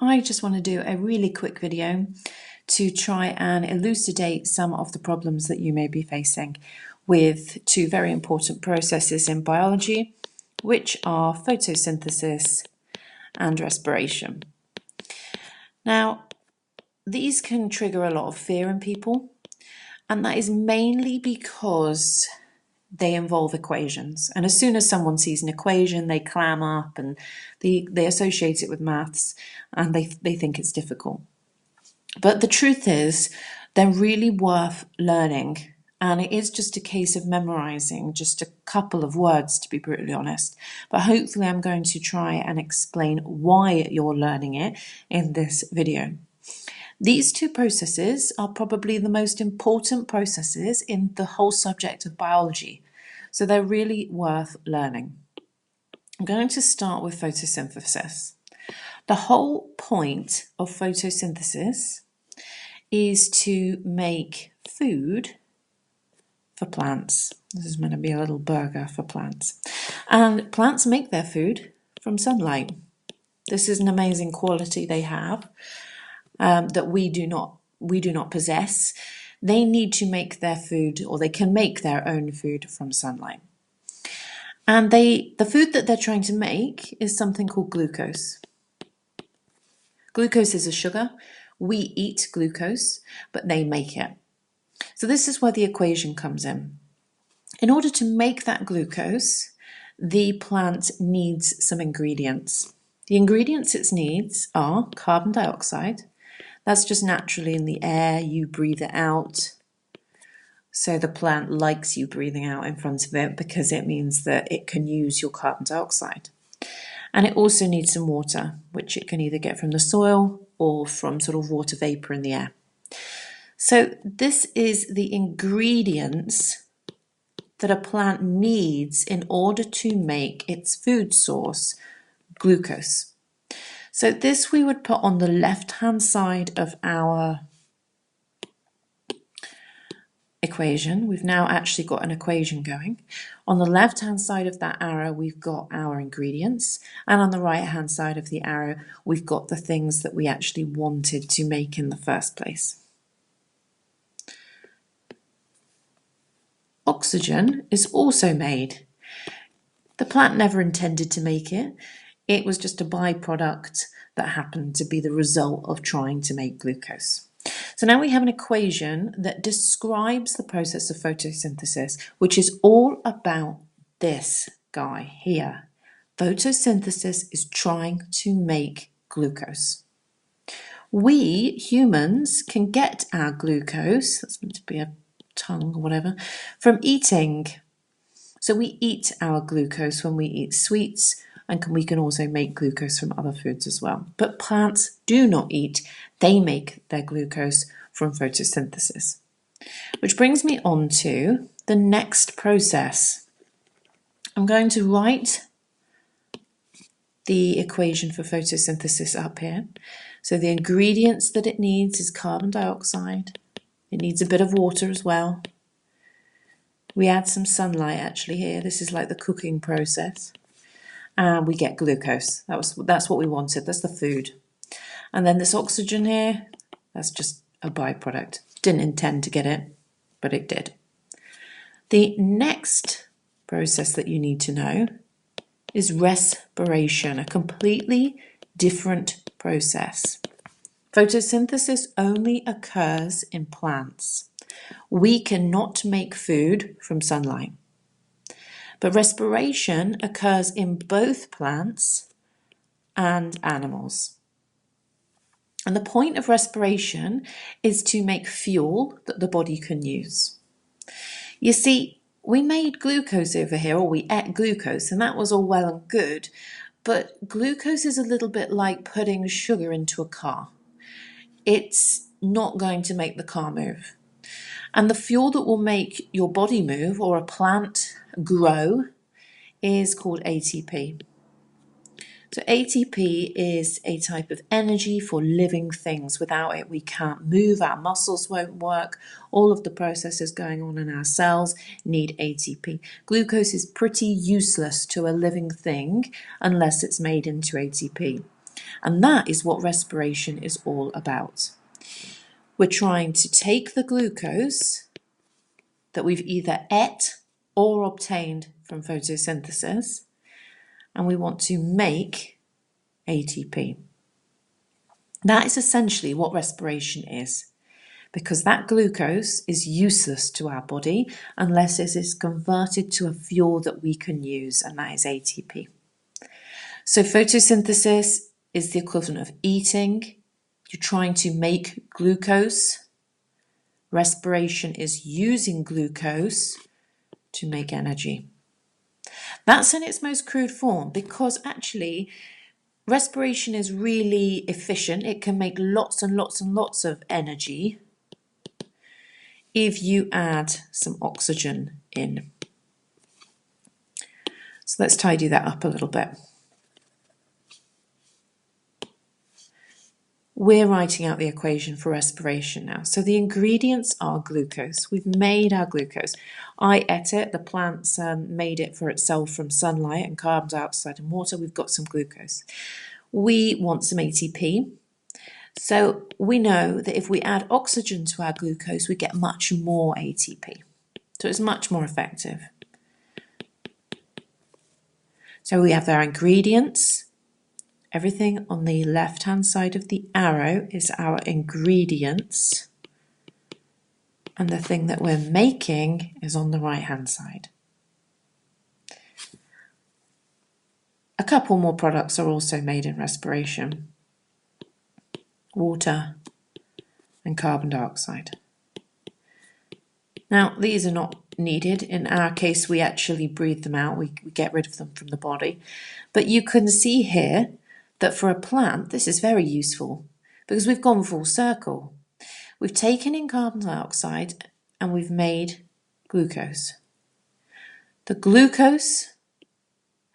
I just want to do a really quick video to try and elucidate some of the problems that you may be facing with two very important processes in biology, which are photosynthesis and respiration. Now, these can trigger a lot of fear in people, and that is mainly because they involve equations. And as soon as someone sees an equation, they clam up and they associate it with maths and they think it's difficult. But the truth is, they're really worth learning. And it is just a case of memorizing just a couple of words, to be brutally honest. But hopefully I'm going to try and explain why you're learning it in this video. These two processes are probably the most important processes in the whole subject of biology, so they're really worth learning. I'm going to start with photosynthesis. The whole point of photosynthesis is to make food for plants. This is meant to be a little burger for plants. And plants make their food from sunlight. This is an amazing quality they have. That we do not possess. They need to make their food, or they can make their own food from sunlight. And the food that they're trying to make is something called glucose. Glucose is a sugar. We eat glucose, but they make it. So this is where the equation comes in. In order to make that glucose, the plant needs some ingredients. The ingredients it needs are carbon dioxide. That's just naturally in the air, you breathe it out. So the plant likes you breathing out in front of it because it means that it can use your carbon dioxide. And it also needs some water, which it can either get from the soil or from sort of water vapor in the air. So this is the ingredients that a plant needs in order to make its food source, glucose. So this we would put on the left-hand side of our equation. We've now actually got an equation going. On the left-hand side of that arrow, we've got our ingredients. And on the right-hand side of the arrow, we've got the things that we actually wanted to make in the first place. Oxygen is also made. The plant never intended to make it. It was just a byproduct that happened to be the result of trying to make glucose. So now we have an equation that describes the process of photosynthesis, which is all about this guy here. Photosynthesis is trying to make glucose. We humans can get our glucose, that's meant to be a tongue or whatever, from eating. So we eat our glucose when we eat sweets, and we can also make glucose from other foods as well. But plants do not eat. They make their glucose from photosynthesis. Which brings me on to the next process. I'm going to write the equation for photosynthesis up here. So the ingredients that it needs is carbon dioxide. It needs a bit of water as well. We add some sunlight actually here. This is like the cooking process. And we get glucose. That's what we wanted. That's the food. And then this oxygen here, that's just a byproduct. Didn't intend to get it, but it did. The next process that you need to know is respiration, a completely different process. Photosynthesis only occurs in plants. We cannot make food from sunlight. But respiration occurs in both plants and animals. And the point of respiration is to make fuel that the body can use. You see, we made glucose over here, or we ate glucose, and that was all well and good. But glucose is a little bit like putting sugar into a car. It's not going to make the car move. And the fuel that will make your body move, or a plant grow, is called ATP. So ATP is a type of energy for living things. Without it, we can't move, our muscles won't work. All of the processes going on in our cells need ATP. Glucose is pretty useless to a living thing unless it's made into ATP. And that is what respiration is all about. We're trying to take the glucose that we've either ate or obtained from photosynthesis, and we want to make ATP. That is essentially what respiration is, because that glucose is useless to our body unless it is converted to a fuel that we can use, and that is ATP. So photosynthesis is the equivalent of eating. You're trying to make glucose. Respiration is using glucose to make energy. That's in its most crude form, because actually respiration is really efficient. It can make lots and lots and lots of energy if you add some oxygen in. So let's tidy that up a little bit. We're writing out the equation for respiration now. So the ingredients are glucose. We've made our glucose. I ate it. The plants made it for itself from sunlight and carbon dioxide and water. We've got some glucose. We want some ATP. So we know that if we add oxygen to our glucose, we get much more ATP. So it's much more effective. So we have our ingredients. Everything on the left-hand side of the arrow is our ingredients, and the thing that we're making is on the right-hand side. A couple more products are also made in respiration: water and carbon dioxide. Now, these are not needed. In our case, we actually breathe them out. We get rid of them from the body. But you can see here that for a plant, this is very useful because we've gone full circle. We've taken in carbon dioxide and we've made glucose. The glucose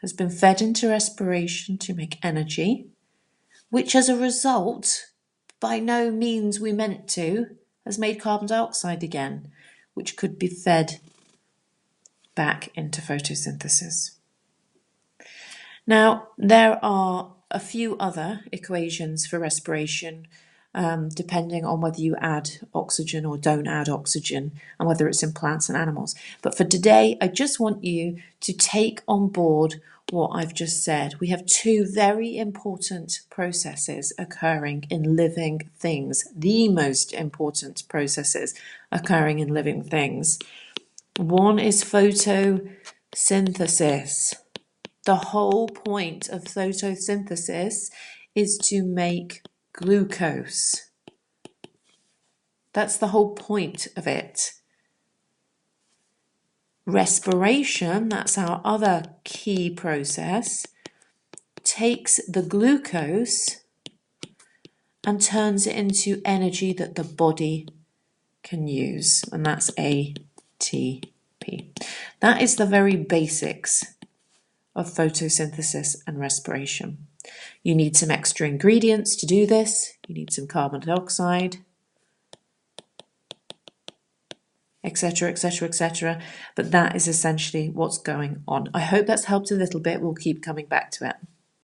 has been fed into respiration to make energy, which as a result, by no means we meant to, has made carbon dioxide again, which could be fed back into photosynthesis. Now, there are a few other equations for respiration, depending on whether you add oxygen or don't add oxygen, and whether it's in plants and animals. But for today, I just want you to take on board what I've just said. We have two very important processes occurring in living things, the most important processes occurring in living things. One is photosynthesis. The whole point of photosynthesis is to make glucose. That's the whole point of it. Respiration, that's our other key process, takes the glucose and turns it into energy that the body can use, and that's ATP. That is the very basics of photosynthesis and respiration. You need some extra ingredients to do this. You need some carbon dioxide, etc., etc., etc. But that is essentially what's going on. I hope that's helped a little bit. We'll keep coming back to it.